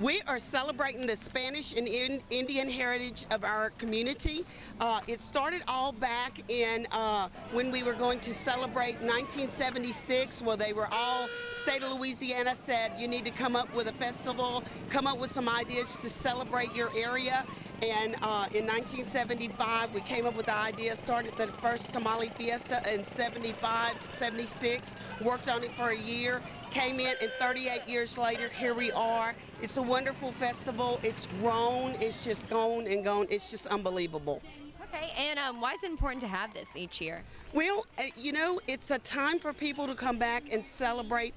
We are celebrating the Spanish and Indian heritage of our community. It started all back in when we were going to celebrate 1976. Well, they were all, state of Louisiana said, you need to come up with a festival, come up with some ideas to celebrate your area. And in 1975, we came up with the idea, started the first Tamale Fiesta in 75, 76, worked on it for a year, came in, and 38 years later, here we are. It's a wonderful festival. It's grown. It's just gone and gone. It's just unbelievable. Okay, and why is it important to have this each year? Well, you know, it's a time for people to come back and celebrate.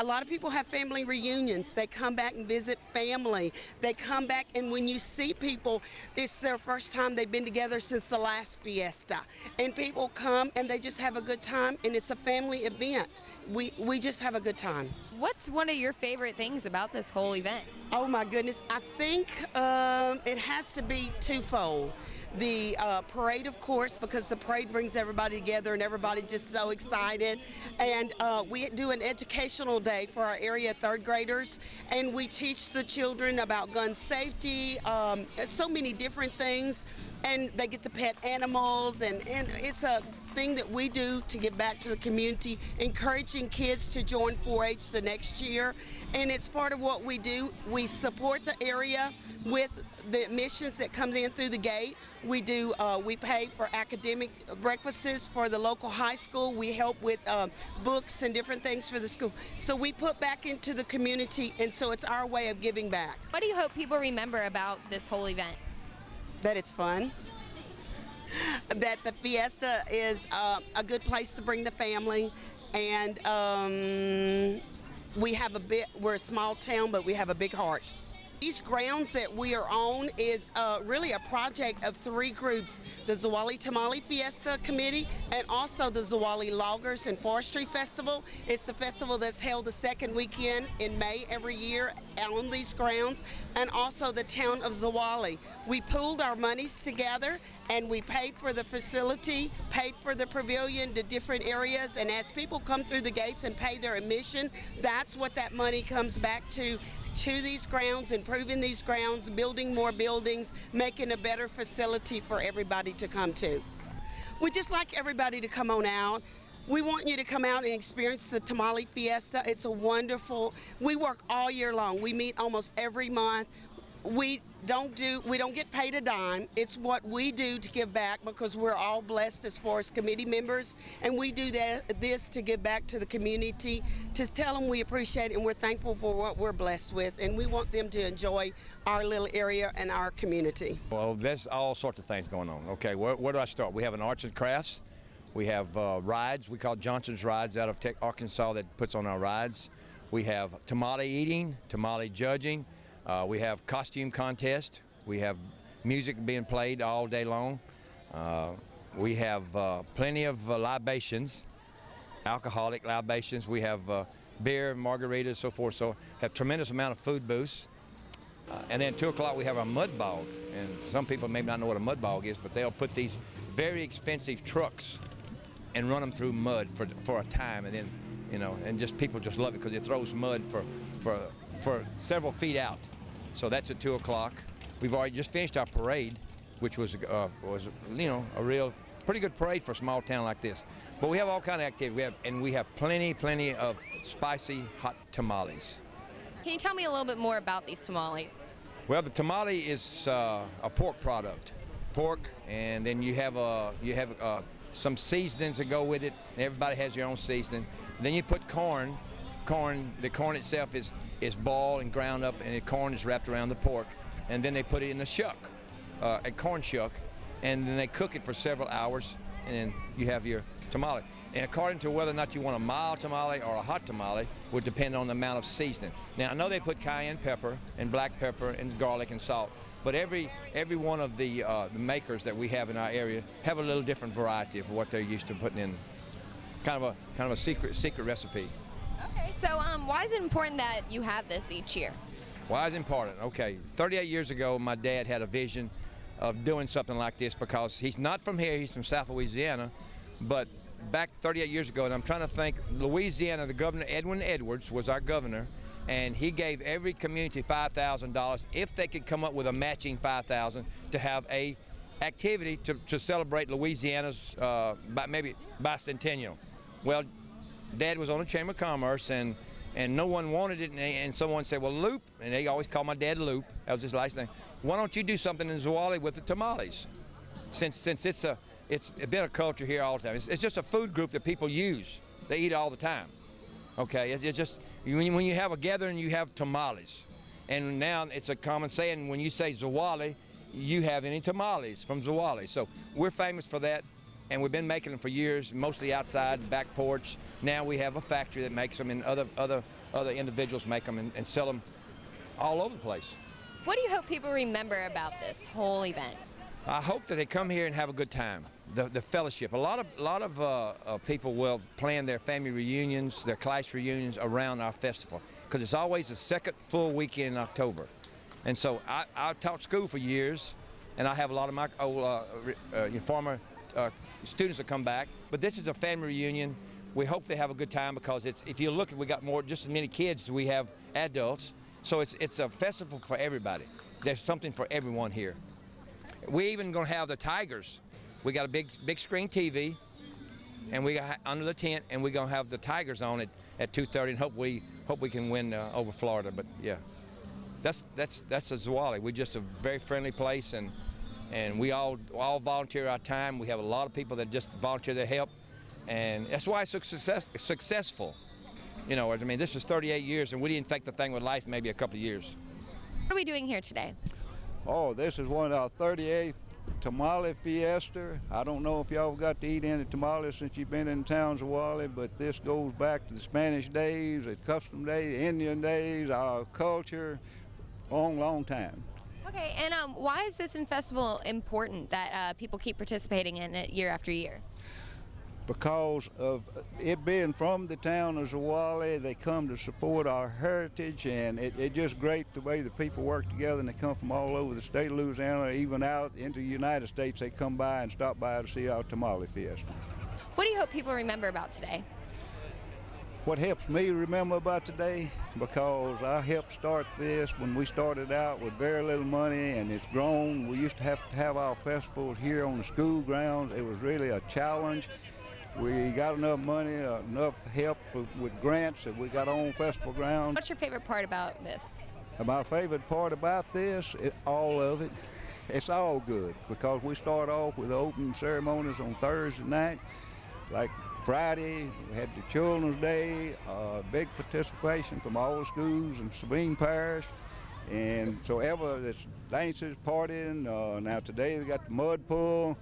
A lot of people have family reunions. They come back and visit family. They come back, and when you see people, it's their first time they've been together since the last fiesta. And people come and they just have a good time, and it's a family event. We just have a good time. What's one of your favorite things about this whole event? Oh my goodness, I think it has to be twofold. The parade, of course, because the parade brings everybody together and everybody's just so excited. And we do an educational day for our area third graders, and we teach the children about gun safety, so many different things, and they get to pet animals, and it's a thing that we do to give back to the community, encouraging kids to join 4-H the next year. And it's part of what we do. We support the area with the admissions that comes in through the gate. We pay for academic breakfasts for the local high school. We help with books and different things for the school. So we put back into the community, and so it's our way of giving back. What do you hope people remember about this whole event? That it's fun, that the fiesta is a good place to bring the family, and we're a small town, but we have a big heart. These grounds that we are on is really a project of three groups: the Zwolle Tamale Fiesta Committee and also the Zwolle Loggers and Forestry Festival. It's the festival that's held the second weekend in May every year on these grounds, and also the town of Zwolle. We pooled our monies together and we paid for the facility, paid for the pavilion, the different areas, and as people come through the gates and pay their admission, that's what that money comes back to these grounds, improving these grounds, building more buildings, making a better facility for everybody to come to. We just like everybody to come on out. We want you to come out and experience the Tamale Fiesta. It's a wonderful, we work all year long. We meet almost every month. We don't get paid a dime. It's what we do to give back, because we're all blessed as forest committee members, and we do this to give back to the community, to tell them we appreciate it and we're thankful for what we're blessed with, and we want them to enjoy our little area and our community. Well, there's all sorts of things going on. Okay, where do I start? We have an arts and crafts. We have rides. We call Johnson's Rides out of Arkansas that puts on our rides. We have tamale eating, tamale judging. We have costume contest. We have music being played all day long. We have plenty of libations, alcoholic libations. We have beer, margaritas, so forth. So have tremendous amount of food booths. And then 2 o'clock we have our mud bog. And some people may not know what a mud bog is, but they'll put these very expensive trucks and run them through mud for a time, and then, you know, and just people just love it because it throws mud for several feet out. So that's at 2 o'clock. We've already just finished our parade, which was you know, a real pretty good parade for a small town like this. But we have all kind of activity. We have plenty of spicy hot tamales. Can you tell me a little bit more about these tamales? Well, the tamale is a pork product, pork, and then you have some seasonings that go with it. Everybody has your own seasoning. Then you put corn. The corn itself is boiled and ground up, and the corn is wrapped around the pork, and then they put it in a shuck, a corn shuck, and then they cook it for several hours, and then you have your tamale. And according to whether or not you want a mild tamale or a hot tamale would depend on the amount of seasoning. Now, I know they put cayenne pepper and black pepper and garlic and salt, but every one of the makers that we have in our area have a little different variety of what they're used to putting in, kind of a secret recipe. Okay, so why is it important that you have this each year? Why is it important? Okay, 38 years ago, my dad had a vision of doing something like this, because he's not from here, he's from South Louisiana, but back 38 years ago, and I'm trying to think, Louisiana, the governor, Edwin Edwards, was our governor, and he gave every community $5,000 if they could come up with a matching $5,000 to have a activity to celebrate Louisiana's maybe bicentennial. Well, Dad was on the Chamber of Commerce, and no one wanted it, and someone said, well, Loop, and they always call my dad Loop, that was his last name, why don't you do something in Zwolle with the tamales? Since it's been a culture here all the time. It's just a food group that people use. They eat all the time. Okay, it's just, when you have a gathering, you have tamales. And now it's a common saying, when you say Zwolle, you have any tamales from Zwolle. So we're famous for that, and we've been making them for years, mostly outside, back porch. Now we have a factory that makes them, and other individuals make them and sell them all over the place. What do you hope people remember about this whole event? I hope that they come here and have a good time. The fellowship. A lot of people will plan their family reunions, their class reunions around our festival, because it's always the second full weekend in October. And so I taught school for years, and I have a lot of my old former students that come back. But this is a family reunion. We hope they have a good time, because if you look, we got just as many kids as we have adults. So it's a festival for everybody. There's something for everyone here. We even gonna have the Tigers. We got a big screen TV, and we got under the tent, and we're gonna have the Tigers on it at 2:30, and hope we can win over Florida. But yeah, that's a Zwolle. We're just a very friendly place, and we all volunteer our time. We have a lot of people that just volunteer their help, and that's why it's so successful. You know, I mean, this is 38 years, and we didn't think the thing would last maybe a couple of years. What are we doing here today? Oh, this is one of our 38th Tamale Fiesta. I don't know if y'all got to eat any tamales since you've been in town, Zwolle, but this goes back to the Spanish days, the custom days, Indian days, our culture, long time. Okay, and why is this festival important that people keep participating in it year after year? Because of it being from the town of Zwolle, they come to support our heritage, and it's just great the way the people work together, and they come from all over the state of Louisiana, even out into the United States. They come by and stop by to see our Tamale Fiesta. What do you hope people remember about today? What helps me remember about today, because I helped start this when we started out with very little money, and it's grown. We used to have our festivals here on the school grounds. It was really a challenge. We got enough money, enough help with grants that we got our own festival ground. What's your favorite part about this? My favorite part about this, all of it. It's all good, because we start off with the opening ceremonies on Thursday night. Like Friday, we had the Children's Day, big participation from all the schools in Sabine Parish. And so there's dances, partying. Now today they got the mud pool.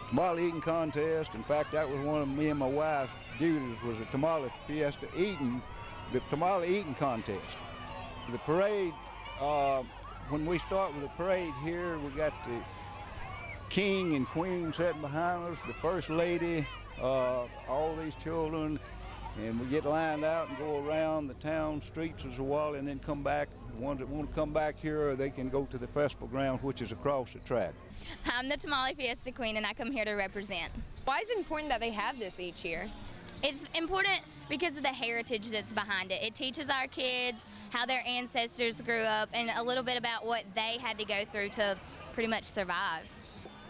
Tamale eating contest. In fact, that was one of me and my wife's duties, was a Tamale Fiesta the tamale eating contest. The parade, when we start with the parade here, we got the king and queen sitting behind us, the first lady, all these children, and we get lined out and go around the town streets of Zwolle, and then come back. The ones that want to come back here, they can go to the festival ground, which is across the track. I'm the Tamale Fiesta Queen, and I come here to represent. Why is it important that they have this each year? It's important because of the heritage that's behind it. It teaches our kids how their ancestors grew up, and a little bit about what they had to go through to pretty much survive.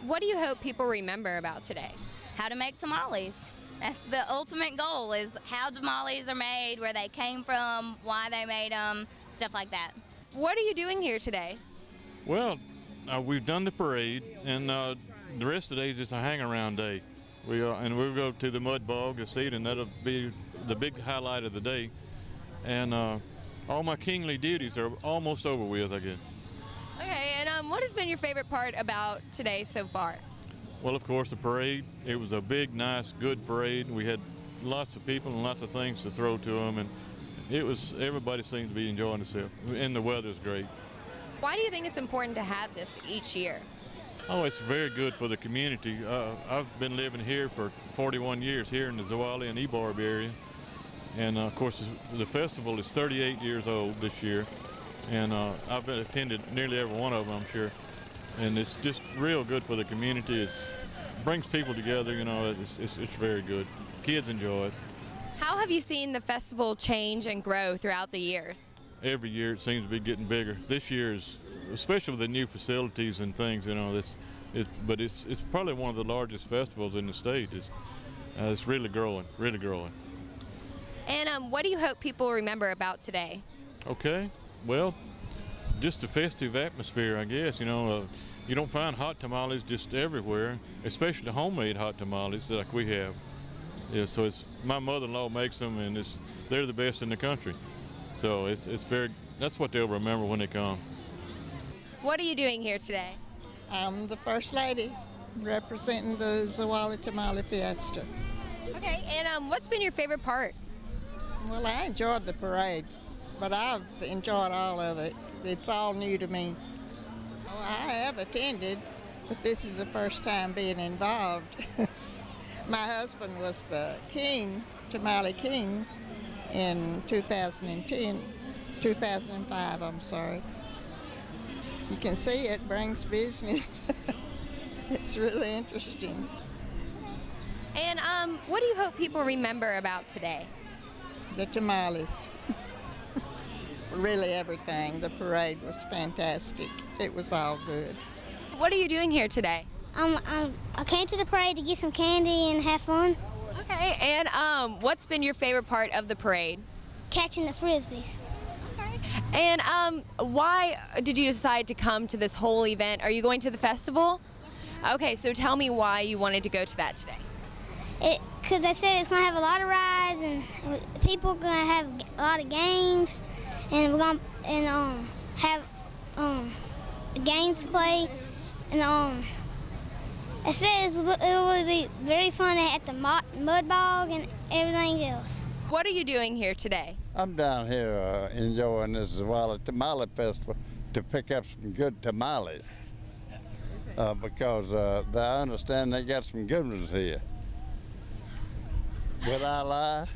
What do you hope people remember about today? How to make tamales. That's the ultimate goal, is how tamales are made, where they came from, why they made them, stuff like that. What are you doing here today? Well, we've done the parade, and the rest of the day is just a hang-around day. And we'll go to the mud bog to see it, and that'll be the big highlight of the day. And all my kingly duties are almost over with, I guess. Okay, and what has been your favorite part about today so far? Well, of course, the parade. It was a big, nice, good parade. We had lots of people and lots of things to throw to them, and everybody seemed to be enjoying themselves, and the weather's great. Why do you think it's important to have this each year? Oh, it's very good for the community. I've been living here for 41 years here in the Zwolle and Ebarb area, and of course the festival is 38 years old this year, and I've attended nearly every one of them, I'm sure, and it's just real good for the community. It brings people together, you know. It's very good. Kids enjoy it. How have you seen the festival change and grow throughout the years? Every year it seems to be getting bigger. This year is, especially with the new facilities and things, you know, but it's probably one of the largest festivals in the state. It's really growing, really growing. And what do you hope people remember about today? Okay, well, just the festive atmosphere, I guess. You know, you don't find hot tamales just everywhere, especially homemade hot tamales like we have. Yeah, so my mother-in-law makes them, and they're the best in the country. So that's what they'll remember when they come. What are you doing here today? I'm the First Lady representing the Zwolle Tamale Fiesta. Okay, and what's been your favorite part? Well, I enjoyed the parade, but I've enjoyed all of it. It's all new to me. Oh, I have attended, but this is the first time being involved. My husband was the king, Tamale King, in 2005, I'm sorry. You can see it brings business. It's really interesting. And what do you hope people remember about today? The tamales. Really everything. The parade was fantastic. It was all good. What are you doing here today? I came to the parade to get some candy and have fun. Okay, and what's been your favorite part of the parade? Catching the frisbees. Okay. And why did you decide to come to this whole event? Are you going to the festival? Yes, okay, so tell me why you wanted to go to that today. Because they said it's going to have a lot of rides and people are going to have a lot of games, and we're going to have games to play. And it says it will be very fun at the mud bog and everything else. What are you doing here today? I'm down here enjoying this Zwolle Tamale Festival to pick up some good tamales because I understand they got some good ones here. Would I lie?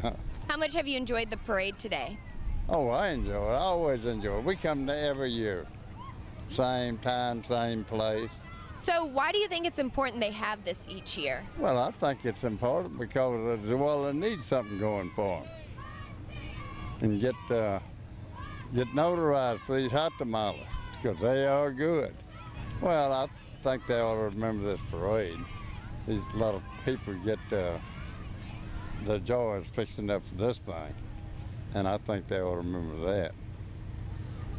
No. How much have you enjoyed the parade today? Oh, I enjoy it. I always enjoy it. We come to every year. Same time, same place. So why do you think it's important they have this each year? Well, I think it's important because Zwolle needs something going for them. And get notarized for these hot tamales because they are good. Well, I think they ought to remember this parade. A lot of people get the joy of fixing up for this thing, and I think they ought to remember that.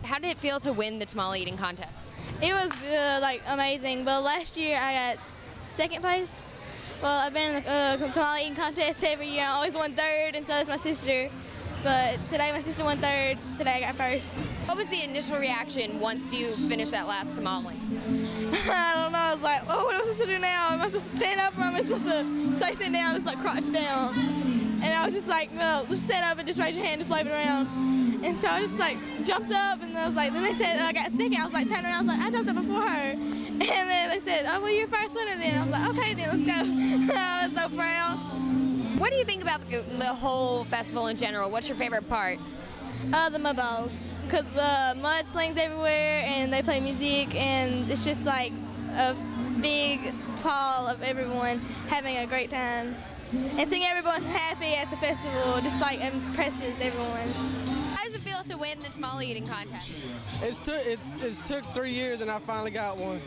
How did it feel to win the tamale eating contest? It was amazing, but last year I got second place. Well, I've been in the tamale eating contest every year. I always won third, and so does my sister. But today my sister won third, today I got first. What was the initial reaction once you finished that last tamale? I don't know, I was like, oh, what am I supposed to do now? Am I supposed to stand up or am I supposed to stay sitting down, just like crouch down? And I was just like, no, just stand up and just raise your hand, just wave it around. And so I just like jumped up and I was like, then they said I got second. I was like, turning around, I was like, I jumped up before her. And then they said, oh, well, you're first winner then. I was like, okay, then let's go. I was so proud. What do you think about the whole festival in general? What's your favorite part? The mud bog, because the mud slings everywhere and they play music and it's just like a big pile of everyone having a great time. And seeing everyone happy at the festival just like impresses everyone. How does it feel to win the tamale eating contest? It's took 3 years and I finally got one.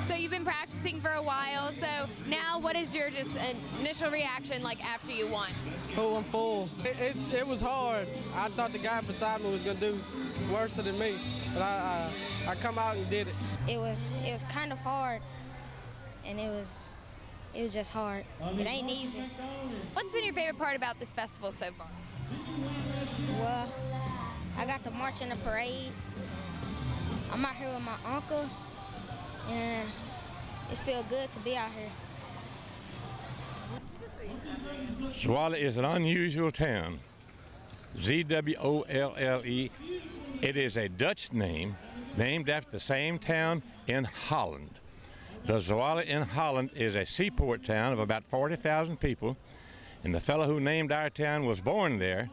So you've been practicing for a while, so now what is your just initial reaction like after you won? Oh, I'm full. It was hard. I thought the guy beside me was gonna do worse than me, but I come out and did it. It was kind of hard, and it was just hard. It ain't easy. What's been your favorite part about this festival so far? Well, I got to march in the parade. I'm out here with my uncle, and it feels good to be out here. Zwolle is an unusual town. Zwolle. It is a Dutch name named after the same town in Holland. The Zwolle in Holland is a seaport town of about 40,000 people, and the fellow who named our town was born there,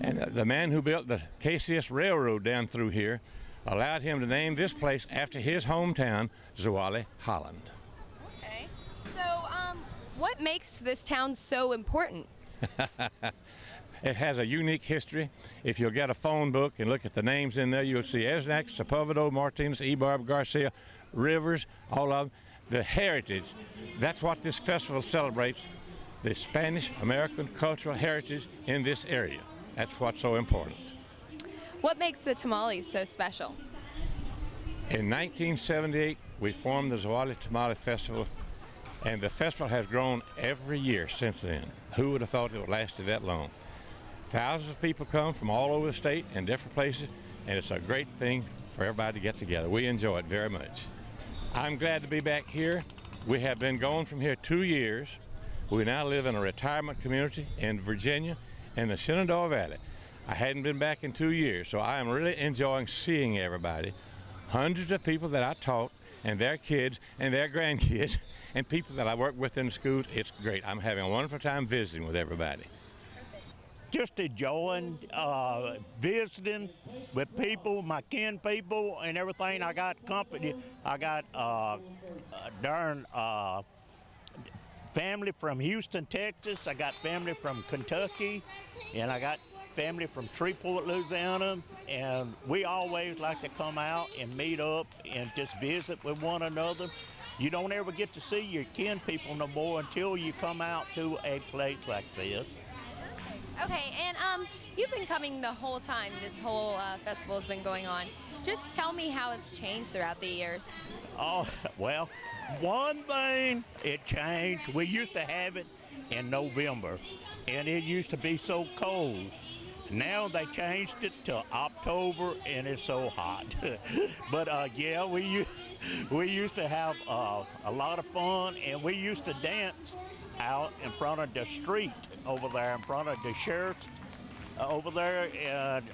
and the man who built the KCS Railroad down through here allowed him to name this place after his hometown, Zwolle, Holland. Okay. So What makes this town so important? It has a unique history. If you'll get a phone book and look at the names in there, you'll see Esnac, Sepulveda, Martinez, Ebarb, Garcia, Rivers, all of them. The heritage, that's what this festival celebrates, the Spanish-American cultural heritage in this area. That's what's so important. What makes the tamales so special? In 1978, we formed the Zwolle Tamale Festival, and the festival has grown every year since then. Who would have thought it would last that long? Thousands of people come from all over the state and different places, and it's a great thing for everybody to get together. We enjoy it very much. I'm glad to be back here. We have been gone from here 2 years. We now live in a retirement community in Virginia in the Shenandoah Valley. I hadn't been back in 2 years, so I am really enjoying seeing everybody. Hundreds of people that I taught, and their kids, and their grandkids, and people that I work with in the schools. It's great. I'm having a wonderful time visiting with everybody. Just enjoying, visiting with people, my kin people and everything. I got company. I got family from Houston, Texas. I got family from Kentucky, and I got family from Shreveport, Louisiana, and we always like to come out and meet up and just visit with one another. You don't ever get to see your kin people no more until you come out to a place like this. Okay, and you've been coming the whole time this whole festival has been going on. Just tell me how it's changed throughout the years. Oh, well, one thing, it changed. We used to have it in November, and it used to be so cold. Now they changed it to October, and it's so hot. But yeah, we used to have a lot of fun, and we used to dance out in front of the street over there, in front of the sheriff's over there, and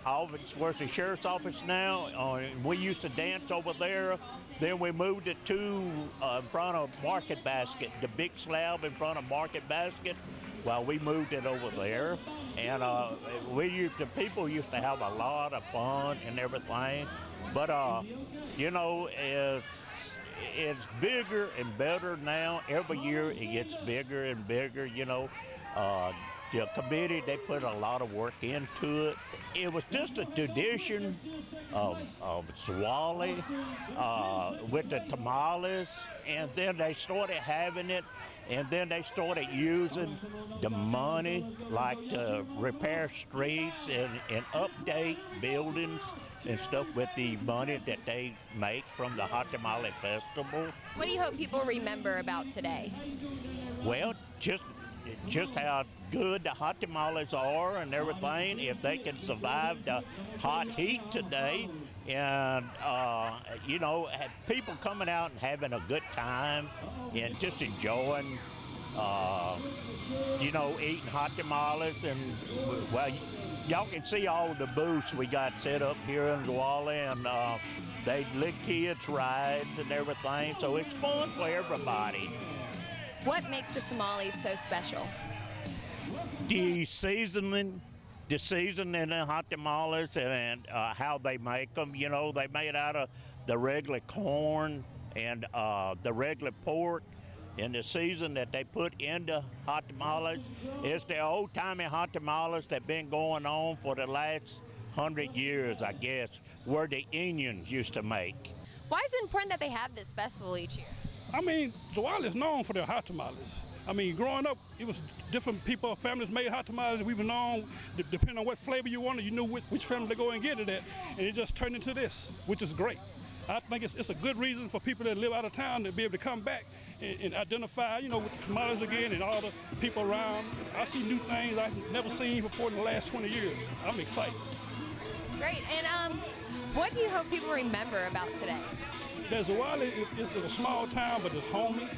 where's the sheriff's office now. We used to dance over there. Then we moved it to in front of Market Basket, the big slab in front of Market Basket. Well, we moved it over there, and the people used to have a lot of fun and everything. But you know, it's bigger and better now. Every year it gets bigger and bigger. You know, the committee, they put a lot of work into it. It was just a tradition of Zwolle with the tamales, and then they started having it. And then they started using the money, like to repair streets and update buildings and stuff with the money that they make from the Hot Tamale Festival. What do you hope people remember about today? Well, just how good the hot tamales are and everything. If they can survive the hot heat today, and you know, people coming out and having a good time and just enjoying, you know, eating hot tamales. And well, y'all can see all the booths we got set up here in Zwolle, and they let kids rides and everything, so it's fun for everybody. What makes the tamales so special? The seasoning the hot tamales, and how they make them. You know, they made out of the regular corn and the regular pork, and the season that they put into hot tamales is the old-timey hot tamales that been going on for the last 100 years, I guess, where the Indians used to make. Why is it important that they have this festival each year? I mean, Zwolle is known for their hot tamales. I mean, growing up, it was different people, families made hot tamales. We were known, depending on what flavor you wanted, you knew which family to go and get it at. And it just turned into this, which is great. I think it's a good reason for people that live out of town to be able to come back and identify, you know, with the tamales again and all the people around. I see new things I've never seen before in the last 20 years. I'm excited. Great. And what do you hope people remember about today? That Zwolle is a small town, but it's homey,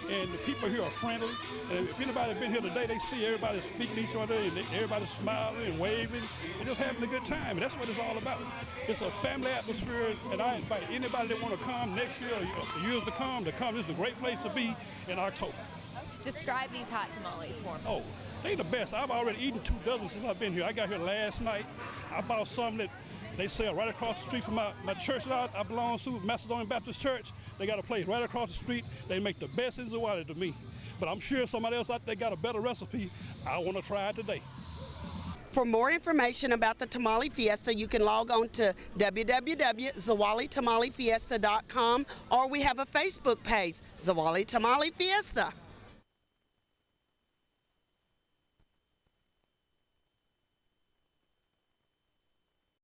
and the people here are friendly. And if anybody's been here today, they see everybody speaking to each other, and everybody's smiling and waving, and just having a good time. And that's what it's all about. It's a family atmosphere, and I invite anybody that want to come next year or the years to come. This is a great place to be in October. Describe these hot tamales for me. Oh, they the best. I've already eaten 2 dozen since I've been here. I got here last night. I bought some that they sell right across the street from my church that I belong to, Macedonian Baptist Church. They got a place right across the street. They make the best in Zwolle to me. but I'm sure somebody else out there got a better recipe. I want to try it today. For more information about the Tamale Fiesta, you can log on to www.ZwolleTamaleFiesta.com, or we have a Facebook page, Zwolle Tamale Fiesta.